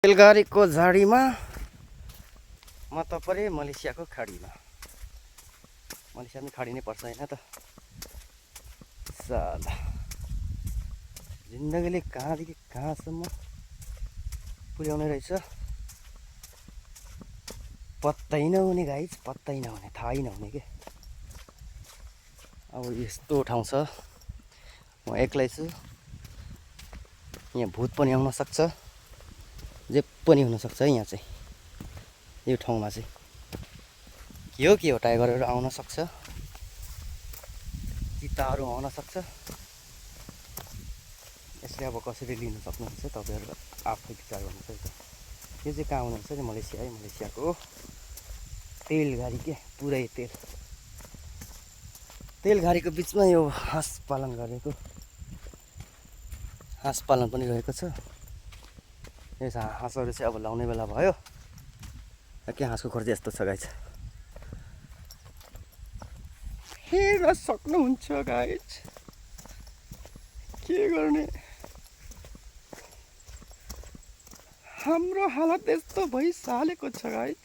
रेलगाडीको झाडीमा म त परे मलेसियाको खाडीमा। मलेसिया पनि खाडी नै पर्छ होइन त। साला जिन्दगीले कहाँदेखि कहाँसम्म पुर्याउने रहेछ पत्तै नहुने गाइज, पत्तै नहुने, थाहै नहुने के। अब यस्तो ठाउँ छ, म एक्लै छु, यहाँ भूत पनि आउन सक्छ, जे पनि हुनसक्छ है यहाँ चाहिँ। यो ठाउँमा चाहिँ के हो टाइगरहरू आउन सक्छ, चित्ताहरू आउन सक्छ। यसले अब कसरी लिन सक्नुहुन्छ तपाईँहरू आफै विचार गर्नुहोस् है त। यो चाहिँ कहाँ आउनुहुन्छ नि, मलेसिया है। मलेसियाको तेल गाडी के, पुरै तेल गाडीको बिचमा यो हाँस पालन गरेको, हाँस पालन पनि रहेको छ। यस हाँसहरू चाहिँ अब लाउने बेला भयो। के हाँसको खोर्जी यस्तो छ गाइज, हेर्न सक्नुहुन्छ गाइज। के गर्ने, हाम्रो हालत यस्तो भइसालेको छ गाइज।